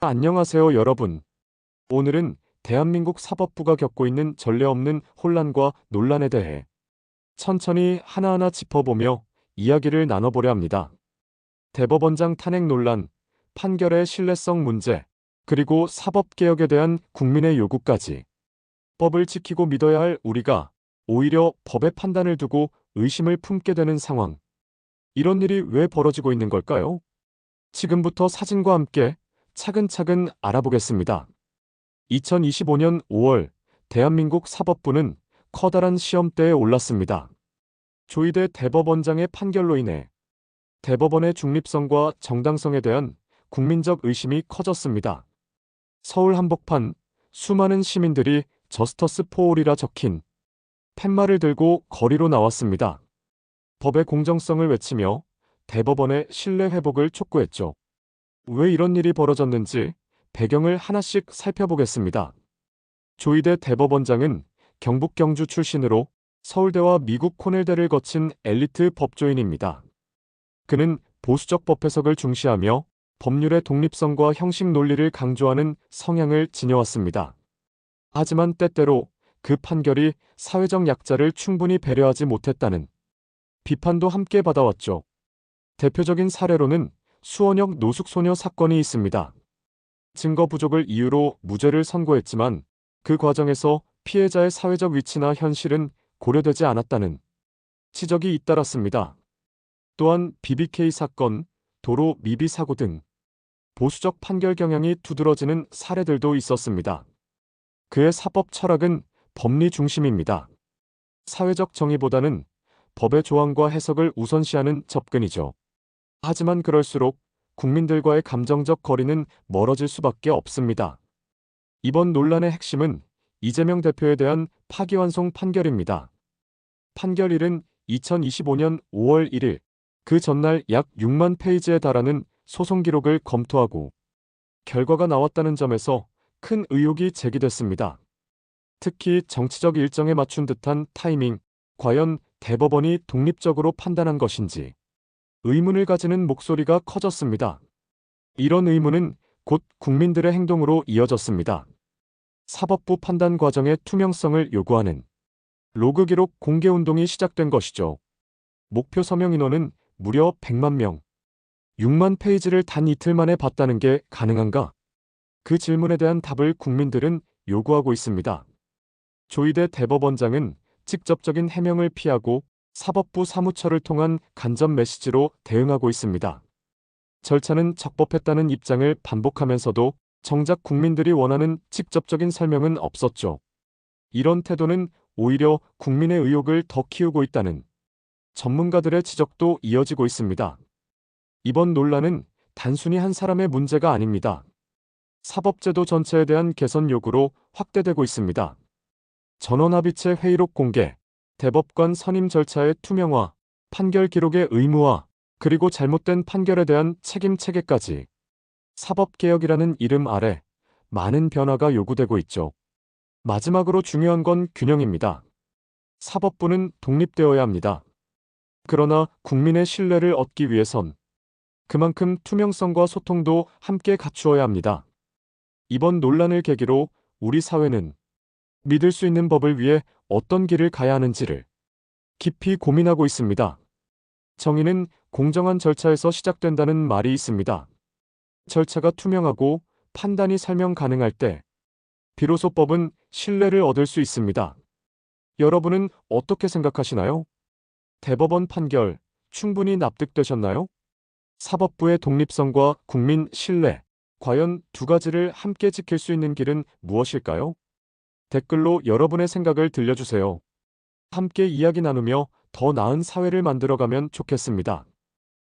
안녕하세요, 여러분. 오늘은 대한민국 사법부가 겪고 있는 전례 없는 혼란과 논란에 대해 천천히 하나하나 짚어보며 이야기를 나눠보려 합니다. 대법원장 탄핵 논란, 판결의 신뢰성 문제, 그리고 사법개혁에 대한 국민의 요구까지. 법을 지키고 믿어야 할 우리가 오히려 법의 판단을 두고 의심을 품게 되는 상황. 이런 일이 왜 벌어지고 있는 걸까요? 지금부터 사진과 함께 차근차근 알아보겠습니다. 2025년 5월 대한민국 사법부는 커다란 시험대에 올랐습니다. 조희대 대법원장의 판결로 인해 대법원의 중립성과 정당성에 대한 국민적 의심이 커졌습니다. 서울 한복판 수많은 시민들이 저스터스 포올이라 적힌 팻말을 들고 거리로 나왔습니다. 법의 공정성을 외치며 대법원의 신뢰 회복을 촉구했죠. 왜 이런 일이 벌어졌는지 배경을 하나씩 살펴보겠습니다. 조희대 대법원장은 경북 경주 출신으로 서울대와 미국 코넬대를 거친 엘리트 법조인입니다. 그는 보수적 법 해석을 중시하며 법률의 독립성과 형식 논리를 강조하는 성향을 지녀왔습니다. 하지만 때때로 그 판결이 사회적 약자를 충분히 배려하지 못했다는 비판도 함께 받아왔죠. 대표적인 사례로는 수원역 노숙소녀 사건이 있습니다. 증거 부족을 이유로 무죄를 선고했지만 그 과정에서 피해자의 사회적 위치나 현실은 고려되지 않았다는 지적이 잇따랐습니다. 또한 BBK 사건, 도로 미비 사고 등 보수적 판결 경향이 두드러지는 사례들도 있었습니다. 그의 사법 철학은 법리 중심입니다. 사회적 정의보다는 법의 조항과 해석을 우선시하는 접근이죠. 하지만 그럴수록 국민들과의 감정적 거리는 멀어질 수밖에 없습니다. 이번 논란의 핵심은 이재명 대표에 대한 파기환송 판결입니다. 판결일은 2025년 5월 1일, 그 전날 약 6만 페이지에 달하는 소송 기록을 검토하고 결과가 나왔다는 점에서 큰 의혹이 제기됐습니다. 특히 정치적 일정에 맞춘 듯한 타이밍, 과연 대법원이 독립적으로 판단한 것인지 의문을 가지는 목소리가 커졌습니다. 이런 의문은 곧 국민들의 행동으로 이어졌습니다. 사법부 판단 과정의 투명성을 요구하는 로그 기록 공개 운동이 시작된 것이죠. 목표 서명 인원은 무려 100만 명. 6만 페이지를 단 이틀 만에 봤다는 게 가능한가? 그 질문에 대한 답을 국민들은 요구하고 있습니다. 조희대 대법원장은 직접적인 해명을 피하고 사법부 사무처를 통한 간접 메시지로 대응하고 있습니다. 절차는 적법했다는 입장을 반복하면서도 정작 국민들이 원하는 직접적인 설명은 없었죠. 이런 태도는 오히려 국민의 의혹을 더 키우고 있다는 전문가들의 지적도 이어지고 있습니다. 이번 논란은 단순히 한 사람의 문제가 아닙니다. 사법제도 전체에 대한 개선 요구로 확대되고 있습니다. 전원합의체 회의록 공개, 대법관 선임 절차의 투명화, 판결 기록의 의무화, 그리고 잘못된 판결에 대한 책임 체계까지 사법개혁이라는 이름 아래 많은 변화가 요구되고 있죠. 마지막으로 중요한 건 균형입니다. 사법부는 독립되어야 합니다. 그러나 국민의 신뢰를 얻기 위해선 그만큼 투명성과 소통도 함께 갖추어야 합니다. 이번 논란을 계기로 우리 사회는 믿을 수 있는 법을 위해 어떤 길을 가야 하는지를 깊이 고민하고 있습니다. 정의는 공정한 절차에서 시작된다는 말이 있습니다. 절차가 투명하고 판단이 설명 가능할 때 비로소 법은 신뢰를 얻을 수 있습니다. 여러분은 어떻게 생각하시나요? 대법원 판결 충분히 납득되셨나요? 사법부의 독립성과 국민 신뢰, 과연 두 가지를 함께 지킬 수 있는 길은 무엇일까요? 댓글로 여러분의 생각을 들려주세요. 함께 이야기 나누며 더 나은 사회를 만들어가면 좋겠습니다.